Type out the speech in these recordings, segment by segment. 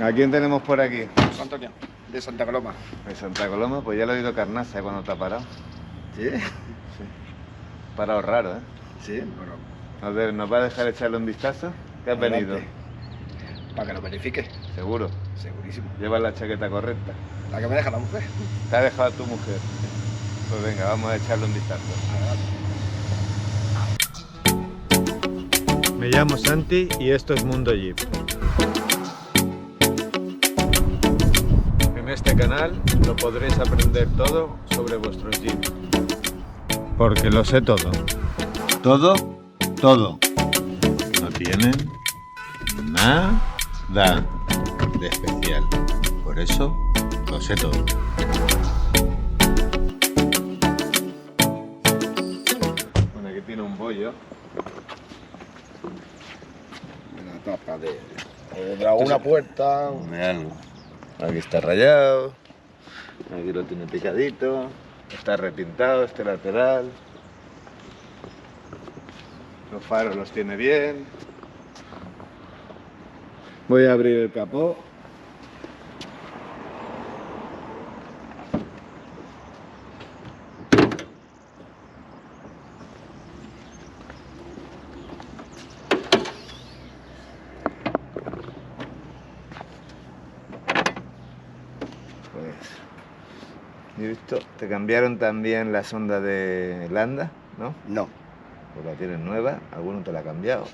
¿A quién tenemos por aquí? Antonio, de Santa Coloma. De Santa Coloma, pues ya lo he oído Carnaza cuando te ha parado. ¿Sí? Sí. Parado raro, ¿eh? Sí, bueno. A ver, ¿nos va a dejar echarle un vistazo? ¿Qué has venido? Para que lo verifique. ¿Seguro? Segurísimo. ¿Llevas la chaqueta correcta? La que me deja la mujer. ¿Te ha dejado tu mujer? Pues venga, vamos a echarle un vistazo. Adelante. Me llamo Santi y esto es Mundo Jeep. En este canal lo podréis aprender todo sobre vuestros Jeep. Porque lo sé todo. Todo, todo. No tienen nada de especial. Por eso lo sé todo. Bueno, aquí tiene un bollo. La tapa de una puerta. De algo. Aquí está rayado. Aquí lo tiene picadito. Está repintado este lateral. Los faros los tiene bien. Voy a abrir el capó. Pues, he visto, te cambiaron también la sonda de Landa, ¿no? No. Pues la tienes nueva, alguno te la ha cambiado.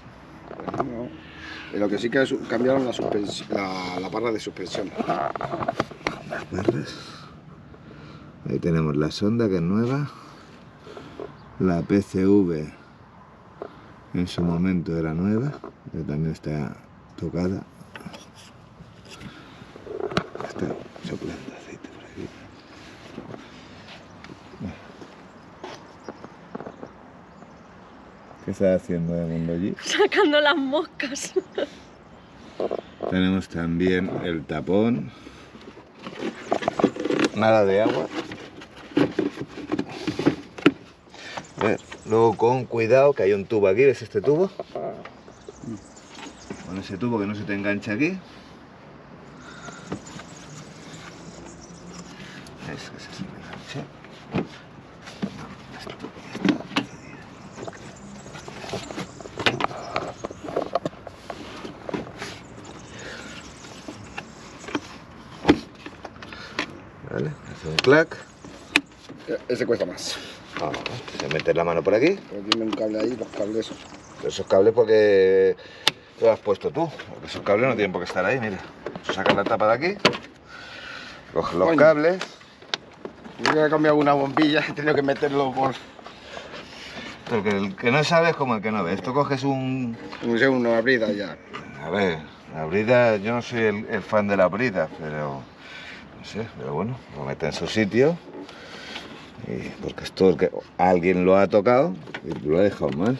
No. Lo que sí que cambiaron la barra de suspensión. Las barras. Ahí tenemos la sonda que es nueva. La PCV en su momento era nueva, pero también está tocada. Está soplando aceite por aquí. ¿Qué estás haciendo de Mundo Jeep? Sacando las moscas. Tenemos también el tapón. Nada de agua. Luego con cuidado que hay un tubo aquí, ¿ves este tubo? Con ese tubo que no se te engancha aquí. ¿Ves que se engancha? Vale, hace un clac. Ese cuesta más. Se mete la mano por aquí. Pero tiene un cable ahí, los cables esos. Esos cables porque te lo has puesto tú. Porque esos cables no tienen por qué estar ahí, mira. Sacas la tapa de aquí, coges los cables. Yo he cambiado una bombilla, he tenido que meterlo por... Porque el que no sabe es como el que no ve. Esto coges un... una brida ya. A ver, la brida, yo no soy el fan de la brida, pero... No sé, pero bueno, lo mete en su sitio. Y porque esto el que alguien lo ha tocado y lo ha dejado mal.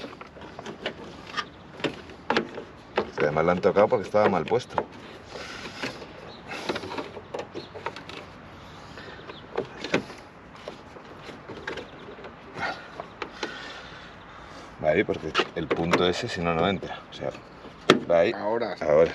Y además lo han tocado porque estaba mal puesto. Va ahí porque el punto ese si no, no entra. O sea, va ahí. Ahora. Ahora.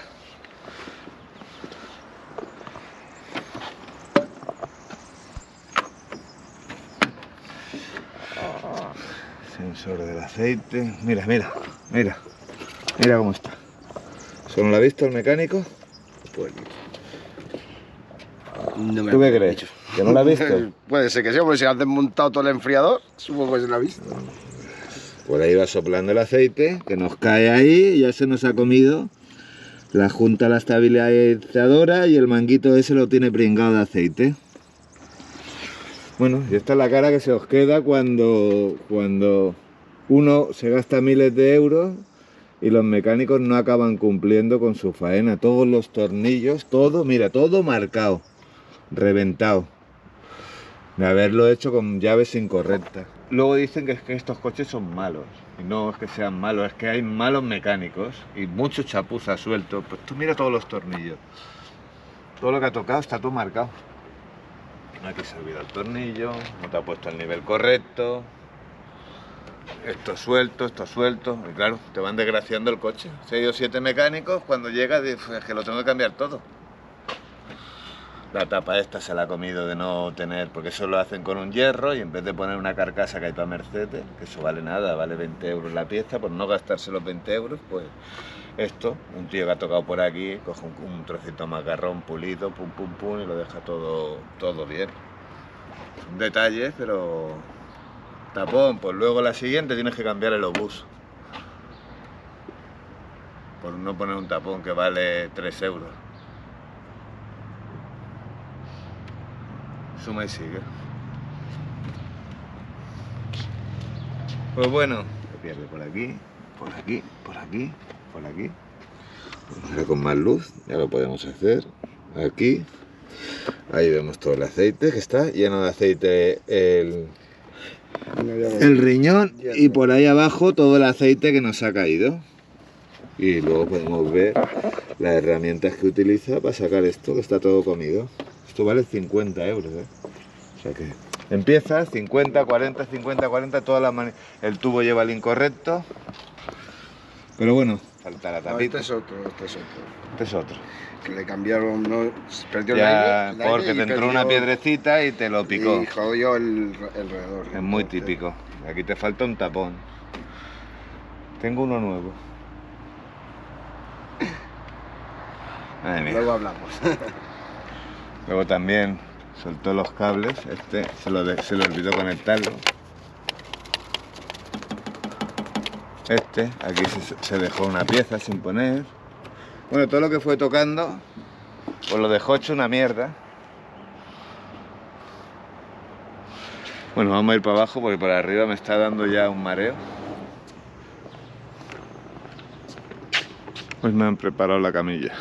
Sensor del aceite. Mira, mira, mira. Mira cómo está. ¿Eso no lo ha visto el mecánico? Pues... No me ¿Tú qué crees? ¿Que no lo ha visto? Puede ser que sí, porque si has desmontado todo el enfriador, supongo que se lo ha visto. Por ahí va soplando el aceite, que nos cae ahí y ya se nos ha comido la junta, la estabilizadora y el manguito ese lo tiene pringado de aceite. Bueno, y esta es la cara que se os queda cuando uno se gasta miles de euros y los mecánicos no acaban cumpliendo con su faena. Todos los tornillos, todo, mira, todo marcado, reventado, de haberlo hecho con llaves incorrectas. Luego dicen que es que estos coches son malos, y no es que sean malos, es que hay malos mecánicos y mucho chapuza suelto. Pues tú mira todos los tornillos, todo lo que ha tocado está todo marcado. Aquí se ha olvidado el tornillo, no te ha puesto el nivel correcto, esto suelto, y claro, te van desgraciando el coche. 6 o 7 mecánicos, cuando llegas dices, es que lo tengo que cambiar todo. La tapa esta se la ha comido de no tener, porque eso lo hacen con un hierro y en vez de poner una carcasa que hay para Mercedes, que eso vale nada, vale 20 euros la pieza, por no gastarse los 20 euros, pues esto, un tío que ha tocado por aquí, coge un trocito de macarrón pulido, pum pum pum, y lo deja todo bien. Son detalles, pero tapón, pues luego la siguiente tienes que cambiar el obús. Por no poner un tapón que vale 3 euros. Suma y sigue. Pues bueno, se pierde por aquí, por aquí, por aquí, por aquí. Ahora con más luz ya lo podemos hacer. Aquí, ahí vemos todo el aceite, que está lleno de aceite el riñón, y por ahí abajo todo el aceite que nos ha caído. Y luego podemos ver las herramientas que utiliza para sacar esto, que está todo comido. Esto vale 50 euros, ¿eh? O sea que empieza 50, 40, 50, 40, el tubo lleva el incorrecto. Pero bueno, falta la tapita. Este es otro. Este es otro. Que le cambiaron, no, perdió Ya, el aire porque te entró una piedrecita y te lo picó. Y jodió el radiador. Es muy típico. Aquí te falta un tapón. Tengo uno nuevo. Madre mía. Luego hablamos. Luego también soltó los cables. Este se le olvidó conectarlo. Este, aquí se dejó una pieza sin poner. Bueno, todo lo que fue tocando, pues lo dejó hecho una mierda. Bueno, vamos a ir para abajo porque por arriba me está dando ya un mareo. Pues me han preparado la camilla.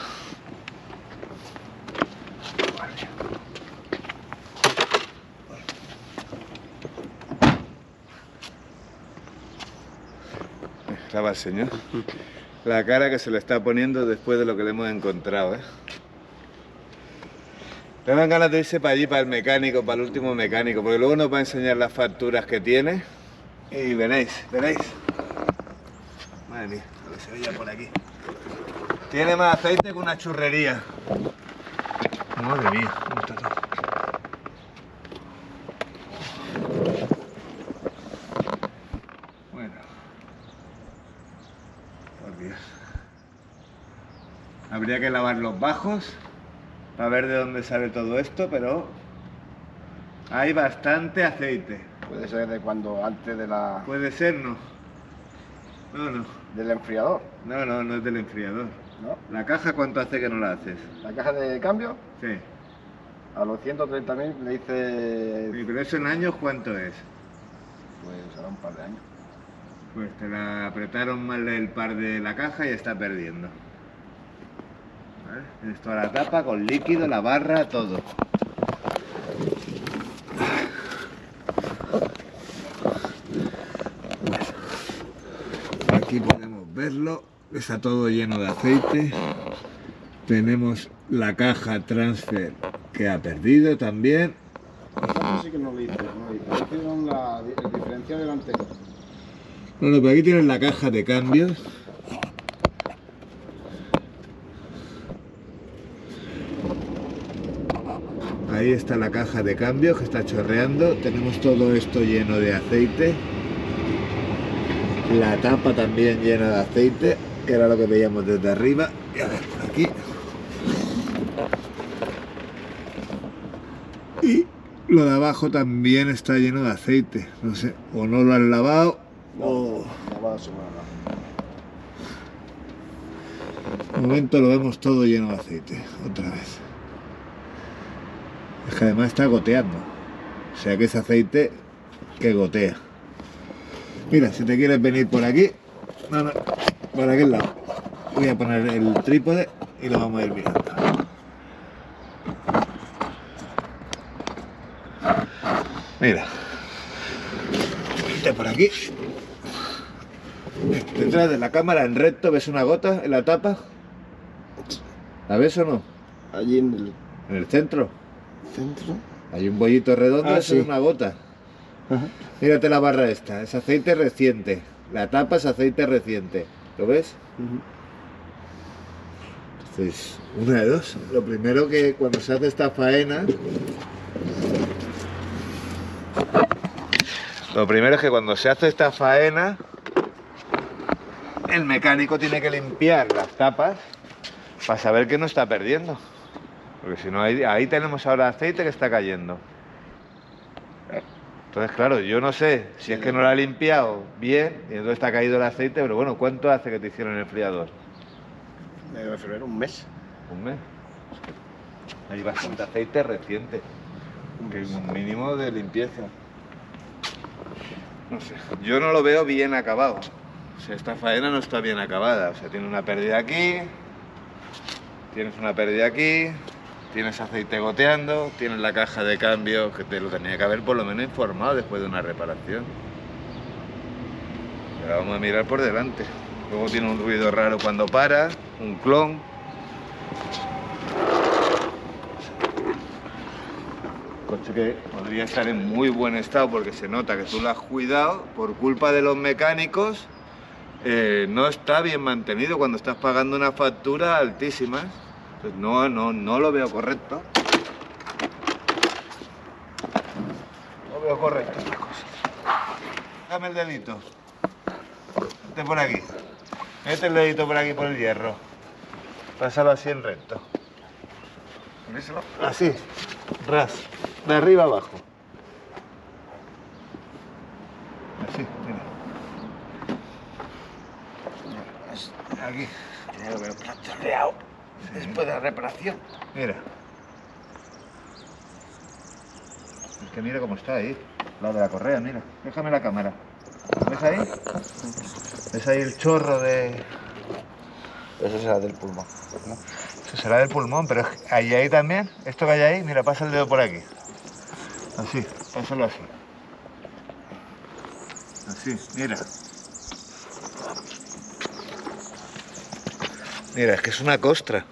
Estaba el señor. La cara que se le está poniendo después de lo que le hemos encontrado, ¿eh? Le dan ganas de irse para allí, para el mecánico, para el último mecánico, porque luego nos va a enseñar las facturas que tiene y veréis. Madre mía, lo que se veía por aquí. Tiene más aceite que una churrería. Madre mía, ¿cómo está todo? Bueno. Por Dios. Habría que lavar los bajos para ver de dónde sale todo esto, pero hay bastante aceite. Puede ser de cuando, antes de la... Puede ser, no. No. del enfriador, No es del enfriador. ¿no? ¿La caja cuánto hace que no la haces? La caja de cambio, Sí. a los 130.000 le hice... Sí, pero eso en años ¿cuánto es? Pues será un par de años. Pues te la apretaron mal el par de la caja y está perdiendo. ¿Vale? Tienes toda la tapa con líquido, la barra, todo. Aquí podemos verlo, está todo lleno de aceite. Tenemos la caja transfer que ha perdido también. Eso sí que no lo hice, hicieron el diferencial delantero. No, pero aquí tienes la caja de cambios. Ahí está la caja de cambios que está chorreando. Tenemos todo esto lleno de aceite. La tapa también llena de aceite, que era lo que veíamos desde arriba. Y a ver, por aquí. Y lo de abajo también está lleno de aceite. No sé, o no lo han lavado o... De momento lo vemos todo lleno de aceite, otra vez. Es que además está goteando. O sea que es aceite que gotea. Mira, si te quieres venir por aquí, no, por aquel lado. Voy a poner el trípode y lo vamos a ir mirando. Mira. Vente por aquí. Detrás de la cámara en recto, ¿ves una gota en la tapa? ¿La ves o no? Allí en ¿En el centro? centro. Hay un bollito redondo, eso sí. es una gota. Ajá. Mírate la barra esta, es aceite reciente. La tapa es aceite reciente. ¿Lo ves? Pues una de dos. Lo primero que cuando se hace esta faena... Lo primero es que cuando se hace esta faena, el mecánico tiene que limpiar las tapas para saber que no está perdiendo. Porque si no, ahí tenemos ahora aceite que está cayendo. Entonces, claro, yo no sé si es que no lo ha limpiado bien y entonces está caído el aceite, pero bueno, ¿cuánto hace que te hicieron el enfriador? De febrero, un mes. ¿Un mes? Hay bastante aceite reciente, que es un mínimo de limpieza. No sé, yo no lo veo bien acabado. O sea, esta faena no está bien acabada. O sea, tiene una pérdida aquí, tienes una pérdida aquí, tienes aceite goteando, tienes la caja de cambio que te lo tenía que haber por lo menos informado después de una reparación. Pero vamos a mirar por delante. Luego tiene un ruido raro cuando para, un clon. Coche que podría estar en muy buen estado porque se nota que tú lo has cuidado por culpa de los mecánicos. No está bien mantenido cuando estás pagando una factura altísima. Pues no lo veo correcto. No veo correcto estas cosas. Dame el dedito. Mete por aquí. Mete el dedito por aquí por el hierro. Pásalo así en recto. Así. Ras. De arriba abajo. Así, mira. Aquí. Tenía que haber chorreado después de la reparación. Mira. Es que mira cómo está ahí. Lado de la correa, mira. Déjame la cámara. ¿Ves ahí? ¿Ves ahí el chorro de...? Eso será del pulmón, ¿no? Eso será del pulmón, pero ahí también. Esto que hay ahí, mira, pasa el dedo por aquí. Así, pásalo así. Así, mira. Mira, es que es una costra.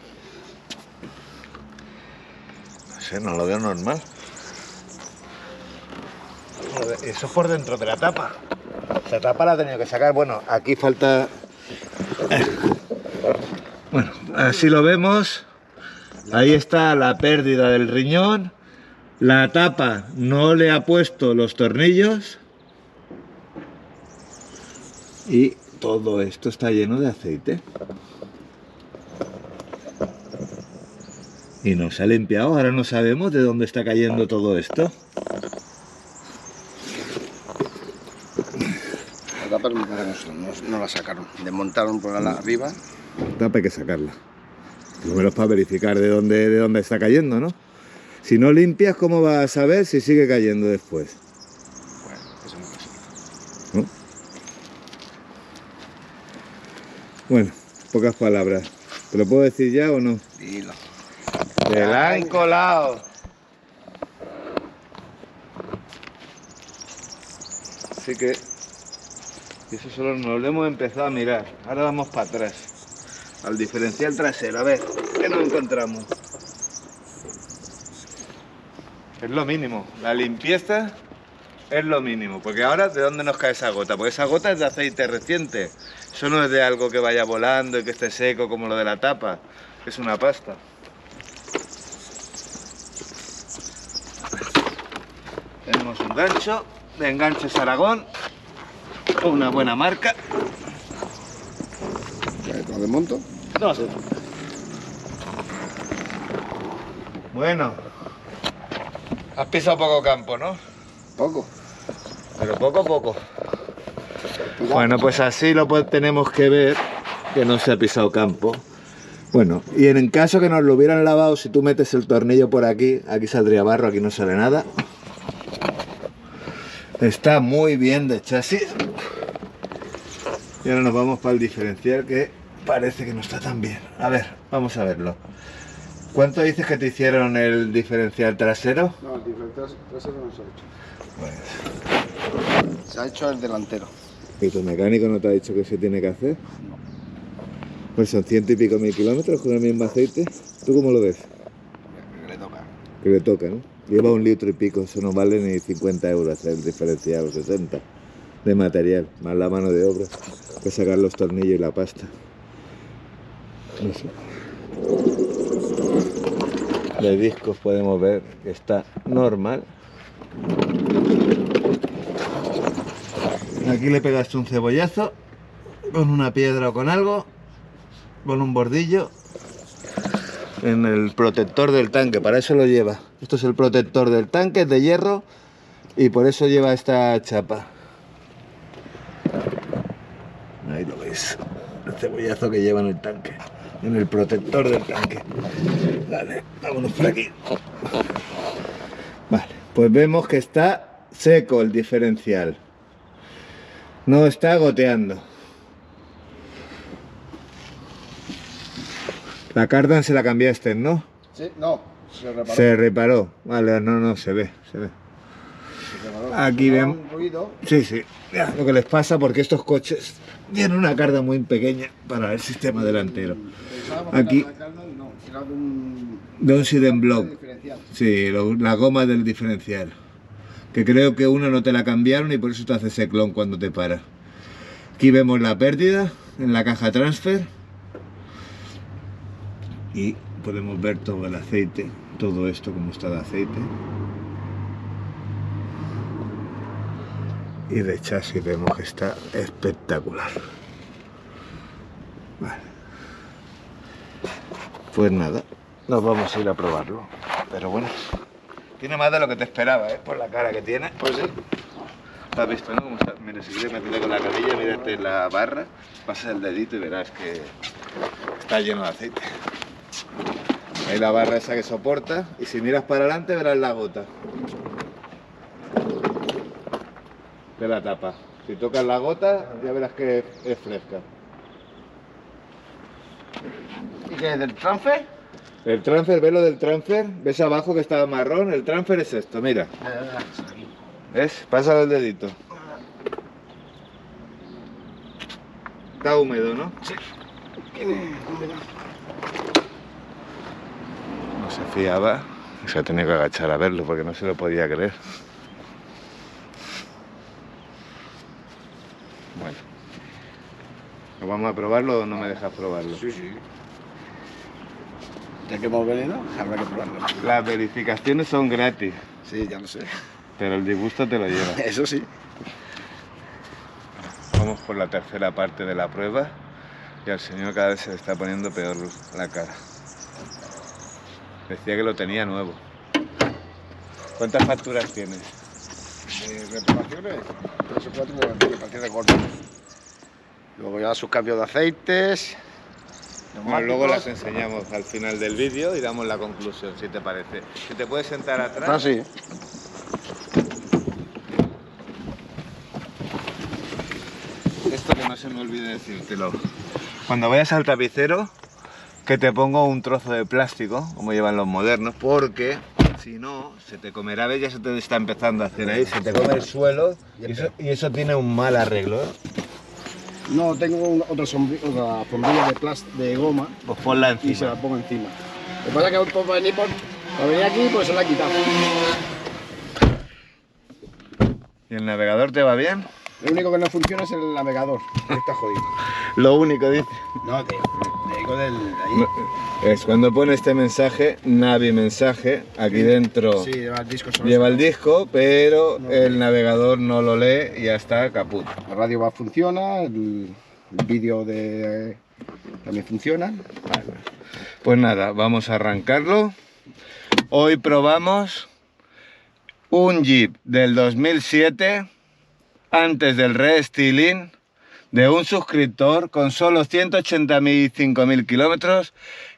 No sé, no lo veo normal. Eso es por dentro de la tapa. Esa tapa la he tenido que sacar. Bueno, aquí falta... Bueno, así lo vemos. Ahí está la pérdida del riñón. La tapa no le ha puesto los tornillos. Y todo esto está lleno de aceite. Y no se ha limpiado. Ahora no sabemos de dónde está cayendo todo esto. La tapa no la sacaron. Desmontaron por arriba. La tapa hay que sacarla. Por lo menos para verificar de dónde está cayendo, ¿no? Si no limpias, ¿cómo vas a saber si sigue cayendo después? Bueno, eso no pasa. ¿No? Bueno, pocas palabras. ¿Te lo puedo decir ya o no? Dilo. ¡Te la han colado! Así que... eso solo nos lo hemos empezado a mirar. Ahora vamos para atrás. Al diferencial trasero. A ver, ¿qué nos encontramos? Es lo mínimo. La limpieza es lo mínimo. Porque ahora, ¿de dónde nos cae esa gota? Porque esa gota es de aceite reciente. Eso no es de algo que vaya volando y que esté seco como lo de la tapa. Es una pasta. Tenemos un gancho de Enganches Aragón. Una buena marca. ¿Lo desmonto? No sé. Bueno. Has pisado poco campo, ¿no? Poco. Pero poco a poco. Cuidado. Bueno, pues así lo tenemos que ver, que no se ha pisado campo. Bueno, y en caso que nos lo hubieran lavado, si tú metes el tornillo por aquí, aquí saldría barro, aquí no sale nada. Está muy bien de chasis. Y ahora nos vamos para el diferencial, que parece que no está tan bien. A ver, vamos a verlo. ¿Cuánto dices que te hicieron el diferencial trasero? No, el diferencial trasero no se ha hecho. Pues, Se ha hecho el delantero. ¿y tu mecánico no te ha dicho que se tiene que hacer? No. Pues son 100 y pico mil kilómetros con el mismo aceite. ¿Tú cómo lo ves? Que le toca. Que le toca, ¿no? Lleva 1 litro y pico, eso no vale ni 50 euros el diferencial, o 60 de material, más la mano de obra, que sacar los tornillos y la pasta. No sé. de discos podemos ver que está normal. Aquí le pegaste un cebollazo con una piedra o con algo, con un bordillo, en el protector del tanque, para eso lo lleva. Esto es el protector del tanque, es de hierro y por eso lleva esta chapa. Ahí lo veis, el cebollazo que lleva en el tanque, en el protector del tanque. Vale, vámonos por aquí. Vale, pues vemos que está seco el diferencial. No está goteando. La cardan se la cambiaste, ¿no? Sí, no, se reparó. Se reparó. Vale, no, se ve, se ve. Se reparó. Aquí Sonaba ven. un ruido. Sí. Ya, lo que les pasa porque estos coches tienen una carga muy pequeña para el sistema delantero. Pensábamos Aquí- que era de la carga y no, era de un De un Siden Block. diferencial. Sí, la goma del diferencial. Que creo que una no te la cambiaron y por eso te hace ese clon cuando te para. Aquí vemos la pérdida en la caja transfer. Y podemos ver todo el aceite, todo esto como está de aceite. Y de chasis vemos que está espectacular. Vale. Pues nada, nos vamos a ir a probarlo. Pero bueno, tiene más de lo que te esperaba, ¿eh? Por la cara que tiene. Pues sí. ¿Lo has visto, no? Como está? Mira, si quieres meterte con la cadilla, mírate la barra, pasas el dedito y verás que está lleno de aceite. Ahí la barra esa que soporta, y si miras para adelante verás la gota de la tapa. Si tocas la gota ya verás que es fresca. ¿Y qué es del transfer? El transfer, ¿ves lo del transfer? ¿Ves abajo que está marrón? El transfer es esto, mira. ¿Ves? Pásalo el dedito. Está húmedo, ¿no? Sí. No se fiaba. Se ha tenido que agachar a verlo porque no se lo podía creer. Bueno. ¿Nos vamos a probarlo o no me dejas probarlo? Sí. Ya que hemos venido, habrá que probarlo. Las verificaciones son gratis, Sí, ya lo sé. pero el disgusto te lo lleva. Eso sí. Vamos por la tercera parte de la prueba y al señor cada vez se le está poniendo peor la cara. Decía que lo tenía nuevo. ¿Cuántas facturas tienes? Reparaciones, 3 o 4 de partida de corte. Luego ya sus cambios de aceites. Bueno, luego las enseñamos al final del vídeo y damos la conclusión, si te parece. Si te puedes sentar atrás. Ah, sí. Esto que no se me olvide decírtelo. Cuando vayas al tapicero, que te pongo un trozo de plástico, como llevan los modernos, porque si no, se te comerá, ves, ya se te está empezando a hacer ahí, se te come el suelo y eso tiene un mal arreglo, ¿eh? No, tengo otra sombrilla de goma Pues ponla y se la encima. pongo encima. Lo que pasa es que para venir aquí pues se la he quitado. ¿Y el navegador te va bien? Lo único que no funciona es el navegador, que está jodido. Lo único, dice. No, te digo de ahí. Es cuando pone este mensaje, Navi mensaje, aquí dentro Sí, lleva el disco solo. lleva el disco, pero el navegador no lo lee y ya está caput. La radio funciona, el vídeo también funciona. Pues nada, vamos a arrancarlo. Hoy probamos un Jeep del 2007, antes del restyling, de un suscriptor con solo 185.000 kilómetros,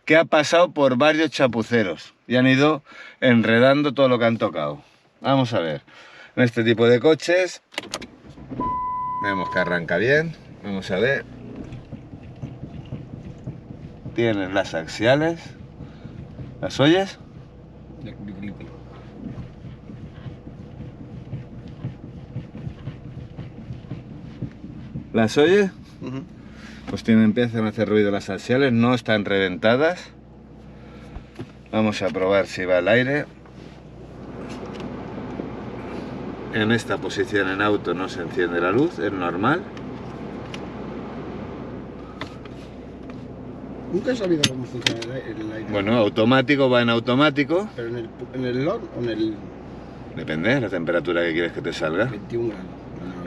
que ha pasado por varios chapuceros y han ido enredando todo lo que han tocado. Vamos a ver, en este tipo de coches vemos que arranca bien. Vamos a ver, tienes las axiales, ¿las oyes? ¿Las oyes? Pues empiezan a hacer ruido las axiales, no están reventadas. Vamos a probar si va el aire. En esta posición en auto no se enciende la luz, es normal. Nunca he sabido cómo funciona el aire. Bueno, automático va en automático. Pero en el LON o en el Depende de la temperatura que quieres que te salga. 21 grados.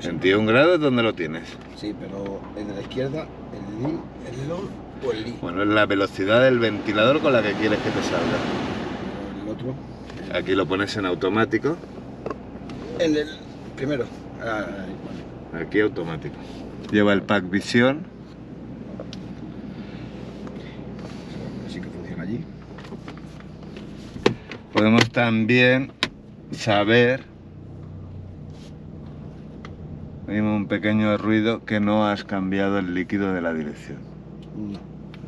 No, 21 grados, ¿dónde lo tienes? Sí, pero el de la izquierda, el LON o el LI. Bueno, es la velocidad del ventilador con la que quieres que te salga. El otro. Aquí lo pones en automático. En el primero. Vale. Aquí automático. Lleva el Pack Visión. Así que funciona allí. Podemos también saber, oímos un pequeño ruido, que no has cambiado el líquido de la dirección.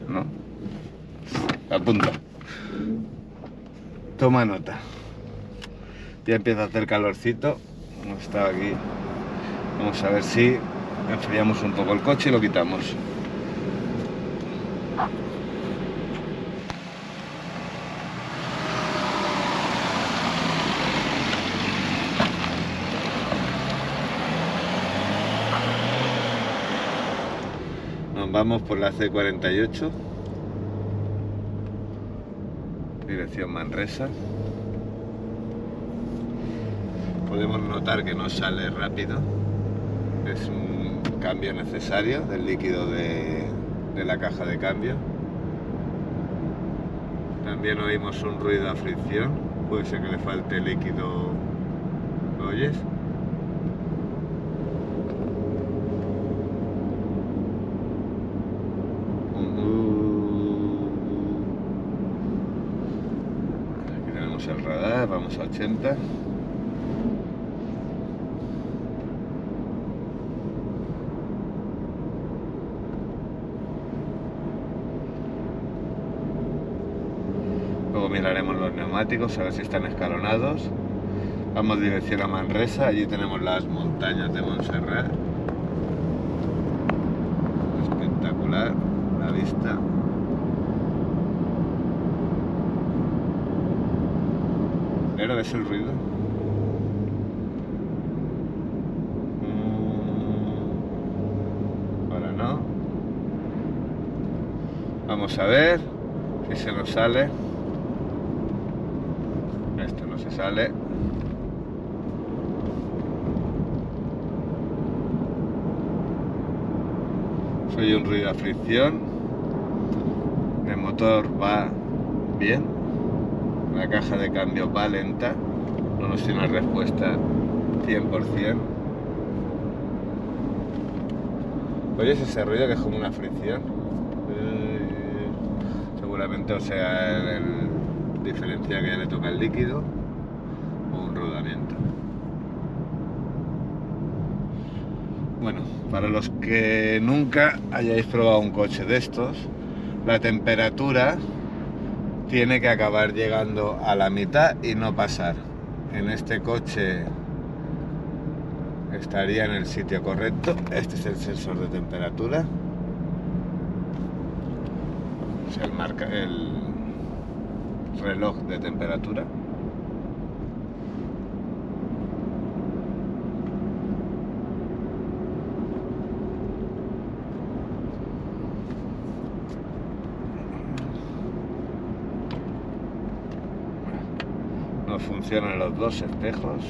No. ¿No? Apunta. Toma nota. Ya empieza a hacer calorcito. Hemos estado aquí. Vamos a ver si enfriamos un poco el coche y lo quitamos. Nos vamos por la C48. Dirección Manresa. Podemos notar que no sale rápido. Es un cambio necesario del líquido de la caja de cambio. También oímos un ruido a fricción. Puede ser que le falte líquido. ¿Lo oyes? Aquí tenemos el radar, vamos a 80. Luego miraremos los neumáticos a ver si están escalonados. Vamos dirección a Manresa, allí tenemos las montañas de Montserrat. Espectacular la vista. ¿Pero ves el ruido? Ahora no. Vamos a ver si se nos sale. Esto no se sale. Soy un ruido a fricción. El motor va bien. La caja de cambio va lenta. No nos tiene una respuesta 100%. ¿Oyes ese ruido que es como una fricción? Seguramente o sea el diferencial que ya le toca el líquido o un rodamiento. Bueno, para los que nunca hayáis probado un coche de estos, la temperatura tiene que acabar llegando a la mitad y no pasar. En este coche estaría en el sitio correcto. Este es el sensor de temperatura. Es el reloj de temperatura. No funcionan los dos espejos.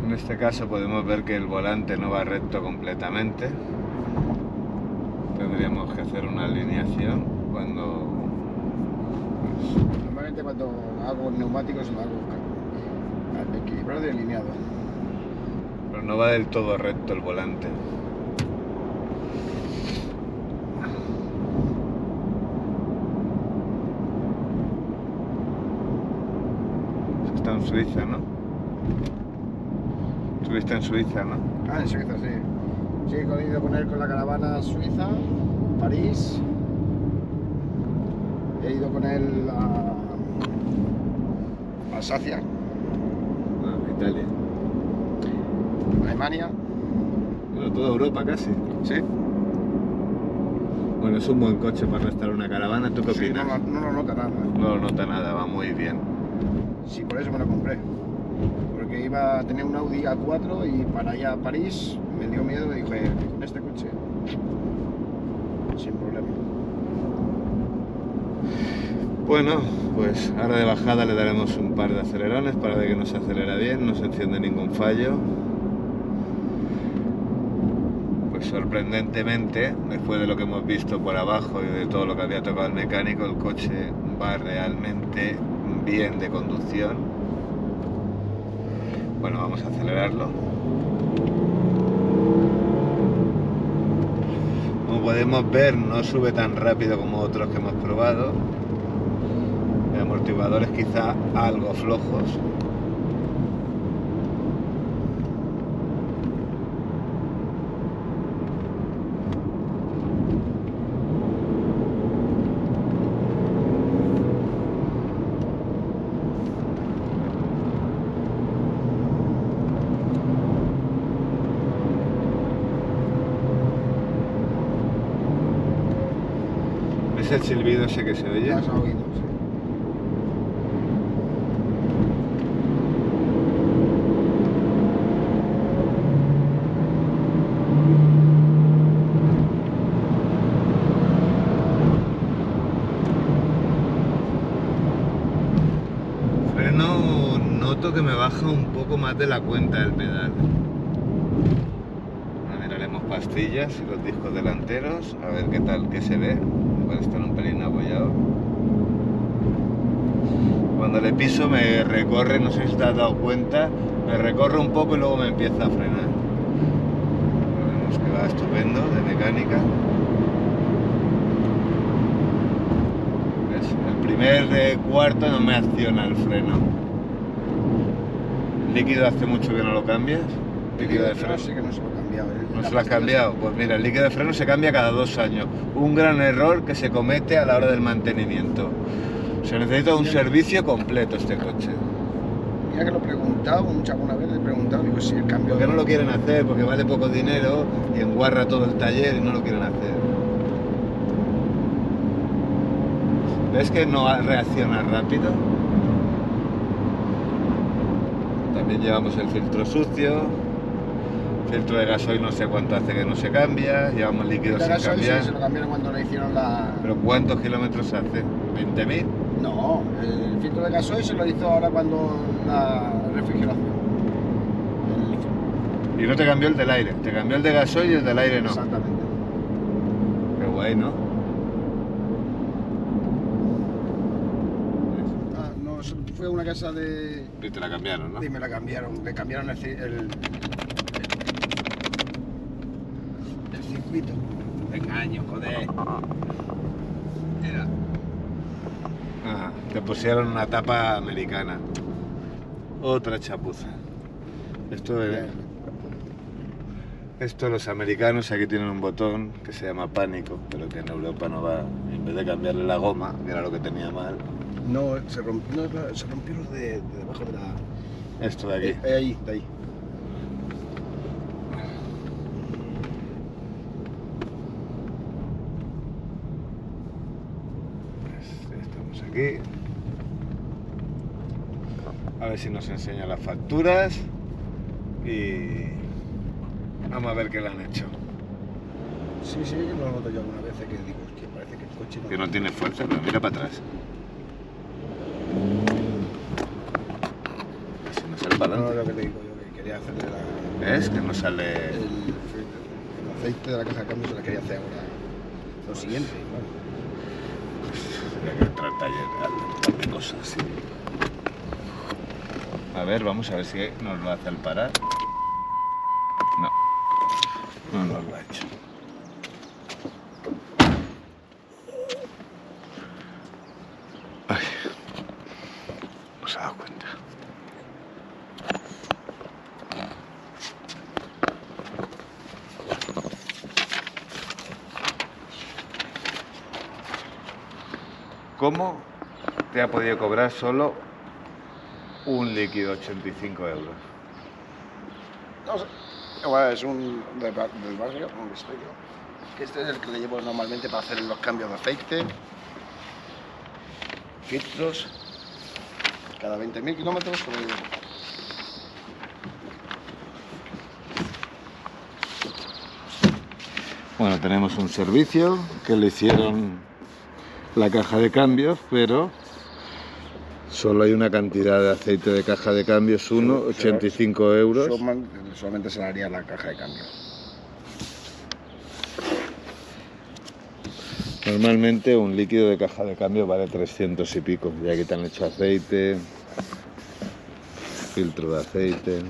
En este caso podemos ver que el volante no va recto completamente. Tendríamos que hacer una alineación cuando... Normalmente cuando hago neumáticos lo hago equilibrado y alineado. Pero no va del todo recto el volante. Eso está en Suiza, ¿no? Estuviste en Suiza, ¿no? Ah, en Suiza, sí. Sí, he ido con él con la caravana a Suiza, París. He ido con él a Alsacia, Italia. Alemania. Bueno, toda Europa casi. Sí. Bueno, es un buen coche para restaurar una caravana. ¿Tú qué Sí, opinas? no lo nota nada. No lo nota nada, va muy bien. Sí, por eso me lo compré. Porque iba a tener un Audi A4 y para ir a París me dio miedo y dije, con este coche, sin problema. Bueno, pues ahora de bajada le daremos un par de acelerones para ver que no se acelera bien, no se enciende ningún fallo. Pues sorprendentemente, después de lo que hemos visto por abajo y de todo lo que había tocado el mecánico, el coche va realmente bien de conducción. Bueno, vamos a acelerarlo. Como podemos ver, no sube tan rápido como otros que hemos probado. El amortiguadores quizá algo flojos. ¿Es el silbido ese que se oye? Ya has oído, sí. Freno, noto que me baja un poco más de la cuenta el pedal. Ahora miraremos pastillas y los discos delanteros, a ver qué tal, qué se ve. Igual están un pelín apoyados. Cuando le piso me recorre, no sé si te has dado cuenta, me recorre un poco y luego me empieza a frenar. Pero vemos que va estupendo de mecánica. ¿Ves? El primer cuarto no me acciona el freno. ¿El líquido hace mucho que no lo cambias? Líquido de freno. Sí que no se lo he cambiado. ¿No se lo has cambiado? Pues mira, el líquido de freno se cambia cada 2 años. Un gran error que se comete a la hora del mantenimiento. Se necesita un servicio completo este coche. Mira que lo he preguntado, alguna vez le he preguntado, digo, si el cambio... ¿Por qué no lo quieren hacer? Porque vale poco dinero y enguarra todo el taller y no lo quieren hacer. ¿Ves que no reacciona rápido? También llevamos el filtro sucio. Filtro de gasoil no sé cuánto hace que no se cambia. Llevamos líquido sin cambiar. Sí, se lo cambiaron cuando le hicieron la... ¿Pero cuántos kilómetros hace? ¿20.000? No, el filtro de gasoil se lo hizo ahora cuando la refrigeración. Y no te cambió el del aire, te cambió el de gasoil y el del aire no. Exactamente. Qué guay, ¿no? Ah, no, fue a una casa de... Y te la cambiaron, ¿no? Y me la cambiaron, me cambiaron el circuito. Engaño, joder. Mira. Ah, te pusieron una tapa americana. Otra chapuza. Esto los americanos aquí tienen un botón que se llama pánico, pero que en Europa no va. En vez de cambiarle la goma, que era lo que tenía mal. No, se rompió los de debajo de la... Esto de aquí. Ahí, de ahí. Estamos aquí. A ver si nos enseña las facturas. Y vamos a ver qué le han hecho. Sí, lo noto yo alguna vez que digo, hostia, parece que el coche no... Que no tiene fuerza, pero mira para atrás. Si no sale para No, adelante. lo que te digo yo, que quería hacerle la... ¿Ves? Que no sale. El aceite de la caja de cambio se la quería hacer ahora. Lo siguiente, bueno. Tendría que entrar al taller, un par de cosas, sí. A ver, vamos a ver si nos lo hace al parar. No, no nos lo ha hecho. Ay, no se ha dado cuenta. ¿Cómo te ha podido cobrar solo un líquido 85 euros? No sé. Bueno, es un del barrio donde estoy yo. Que este es el que le llevo normalmente para hacer los cambios de aceite, filtros, cada 20.000 kilómetros. Pues, bueno, tenemos un servicio que le hicieron la caja de cambios, pero solo hay una cantidad de aceite de caja de cambios, 85 euros. Solamente se le haría la caja de cambio. Normalmente un líquido de caja de cambio vale 300 y pico, y aquí te han hecho aceite, filtro de aceite.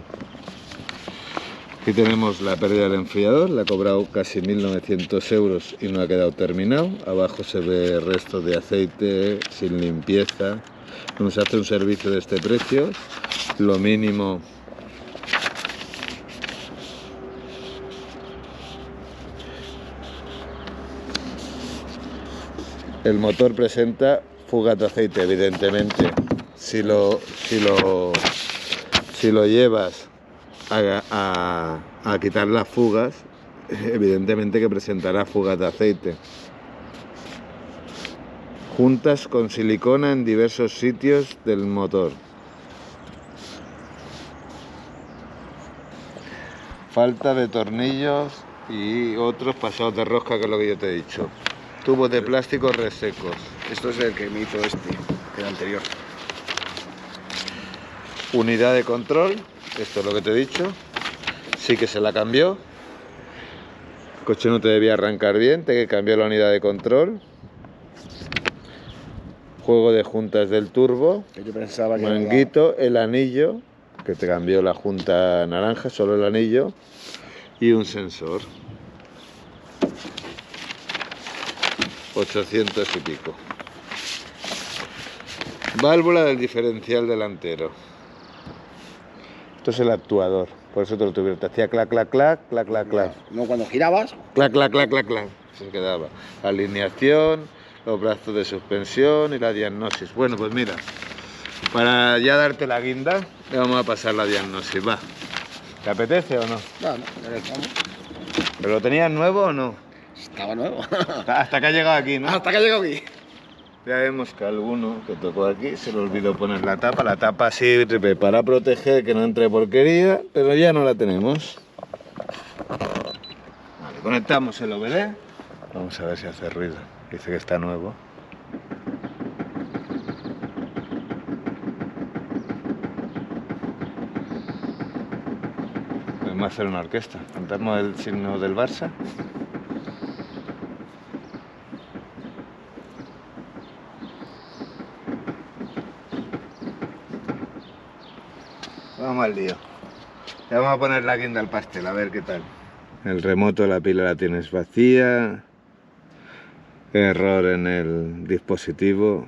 Aquí tenemos la pérdida del enfriador, le ha cobrado casi 1.900 euros y no ha quedado terminado. Abajo se ve restos de aceite sin limpieza. Nos hace un servicio de este precio, lo mínimo. El motor presenta fugas de aceite, evidentemente. Si lo llevas a quitar las fugas, evidentemente que presentará fugas de aceite. Juntas con silicona en diversos sitios del motor. Falta de tornillos y otros pasados de rosca, que es lo que yo te he dicho. Tubos de plástico resecos. Esto es el que me hizo el anterior. Unidad de control, esto es lo que te he dicho. Sí que se la cambió. El coche no te debía arrancar bien, te cambió la unidad de control. Juego de juntas del turbo. Que yo pensaba que manguito, el anillo, que te cambió la junta naranja, solo el anillo. Y un sensor. 800 y pico. Válvula del diferencial delantero. Esto es el actuador, por eso te lo tuvieron. Te hacía clac, clac, clac, clac, clac, clac. No, cuando girabas. Clac, clac, clac, clac, clac. Se quedaba. Alineación, los brazos de suspensión y la diagnosis. Bueno, pues mira, para ya darte la guinda, le vamos a pasar la diagnosis. Va. ¿Te apetece o no? No, ya le echamos. ¿Pero lo tenías nuevo o no? Estaba nuevo. Hasta que ha llegado aquí, ¿no? Hasta que ha llegado aquí. Ya vemos que alguno que tocó aquí se le olvidó poner la tapa. La tapa sirve para proteger que no entre porquería, pero ya no la tenemos. Vale, conectamos el OBD. Vamos a ver si hace ruido. Dice que está nuevo. Podemos hacer una orquesta. Cantamos el signo del Barça. Vamos al lío. Le vamos a poner la guinda al pastel, a ver qué tal. El remoto, la pila la tienes vacía. Error en el dispositivo.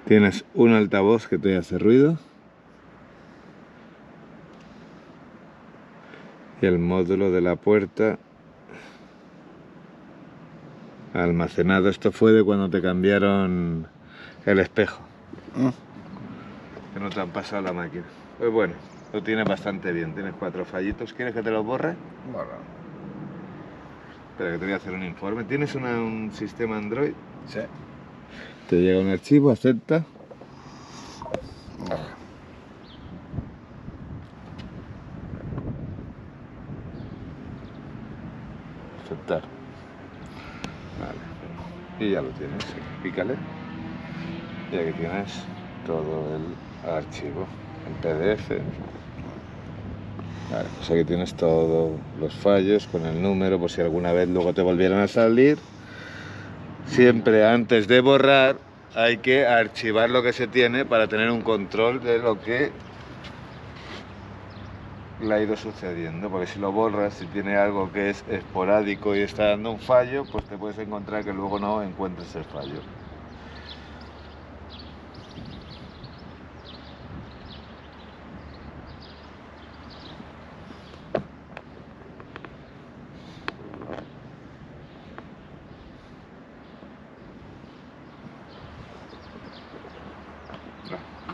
Tienes un altavoz que te hace ruido. Y el módulo de la puerta almacenado. Esto fue de cuando te cambiaron el espejo. Que no te han pasado la máquina. Pues bueno, lo tienes bastante bien. Tienes 4 fallitos. ¿Quieres que te los borre? Bueno. Espera, que te voy a hacer un informe. ¿Tienes un sistema Android? Sí. Te llega un archivo, acepta. Vale. Aceptar. Vale. Y ya lo tienes. Pícale. Y aquí tienes todo el archivo en PDF. Vale, pues aquí tienes todos los fallos con el número, por si alguna vez luego te volvieran a salir. Siempre antes de borrar hay que archivar lo que se tiene para tener un control de lo que le ha ido sucediendo, porque si lo borras, si tiene algo que es esporádico y está dando un fallo, pues te puedes encontrar que luego no encuentres el fallo.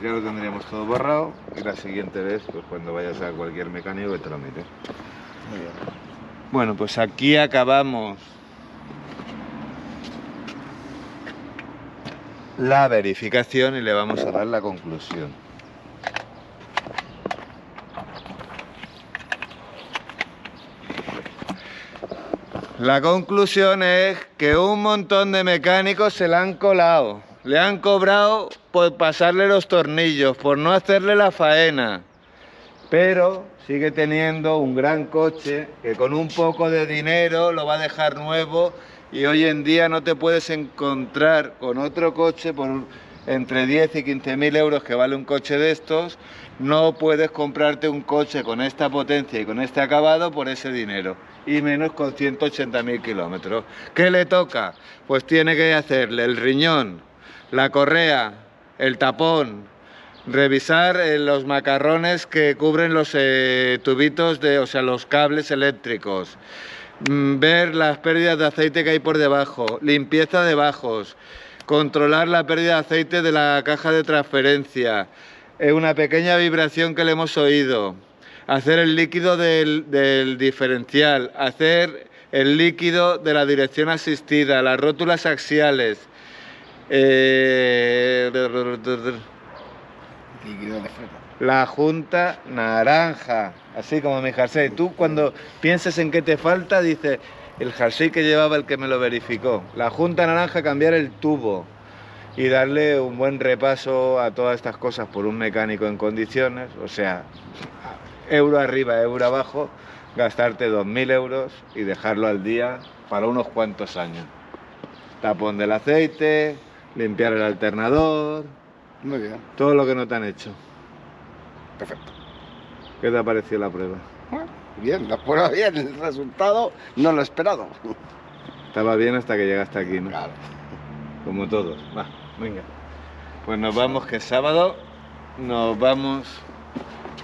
ya lo tendríamos todo borrado y la siguiente vez, pues cuando vayas a cualquier mecánico que te lo mires. Muy bien. Bueno, pues aquí acabamos la verificación y le vamos a dar la conclusión. La conclusión es que un montón de mecánicos se la han colado. Le han cobrado por pasarle los tornillos, por no hacerle la faena. Pero sigue teniendo un gran coche que con un poco de dinero lo va a dejar nuevo y hoy en día no te puedes encontrar con otro coche por entre 10 y 15.000 euros que vale un coche de estos. No puedes comprarte un coche con esta potencia y con este acabado por ese dinero, y menos con 180.000 kilómetros. ¿Qué le toca? Pues tiene que hacerle el riñón, la correa, el tapón, revisar los macarrones que cubren los tubitos, o sea, los cables eléctricos, ver las pérdidas de aceite que hay por debajo, limpieza de bajos, controlar la pérdida de aceite de la caja de transferencia, una pequeña vibración que le hemos oído, hacer el líquido del diferencial, hacer el líquido de la dirección asistida, las rótulas axiales, Líquido de freno. la junta naranja, así como mi jersey. Tú cuando pienses en qué te falta, dices, el jersey que llevaba el que me lo verificó. La junta naranja, cambiar el tubo y darle un buen repaso a todas estas cosas por un mecánico en condiciones, o sea, euro arriba, euro abajo, gastarte 2.000 euros y dejarlo al día para unos cuantos años. Tapón del aceite, limpiar el alternador, Muy bien. todo lo que no te han hecho. Perfecto. ¿Qué te ha parecido la prueba? Bien, la prueba bien. El resultado no lo he esperado. Estaba bien hasta que llegaste aquí, ¿no? Claro. Como todos. Va, venga. Pues nos vamos, que es sábado, nos vamos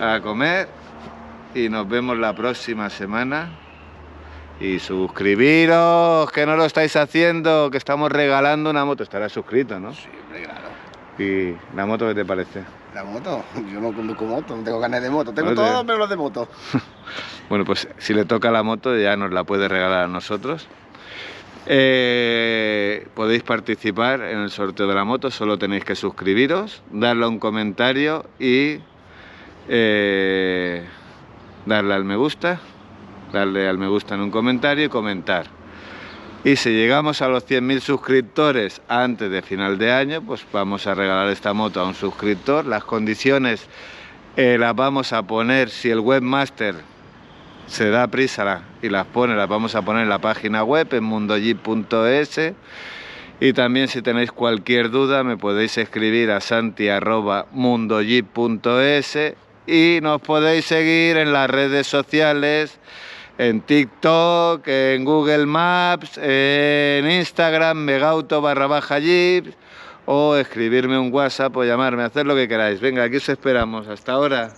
a comer y nos vemos la próxima semana. Y suscribiros, que no lo estáis haciendo, que estamos regalando una moto. Estarás suscrito, ¿no? Sí, hombre, claro. ¿Y la moto qué te parece? La moto, yo no conduzco moto, no tengo ganas de moto. Tengo Oye. todo menos de moto. Bueno, pues si le toca la moto ya nos la puede regalar a nosotros. Podéis participar en el sorteo de la moto, solo tenéis que suscribiros, darle a un comentario y darle al me gusta en un comentario y comentar. Y si llegamos a los 100.000 suscriptores antes de final de año, pues vamos a regalar esta moto a un suscriptor. Las condiciones las vamos a poner, si el webmaster se da prisa y las pone, las vamos a poner en la página web, en mundojeep.es. Y también, si tenéis cualquier duda, me podéis escribir a santi@mundojeep.es y nos podéis seguir en las redes sociales, en TikTok, en Google Maps, en Instagram, megauto_jeep, o escribirme un WhatsApp o llamarme, hacer lo que queráis. Venga, aquí os esperamos. Hasta ahora.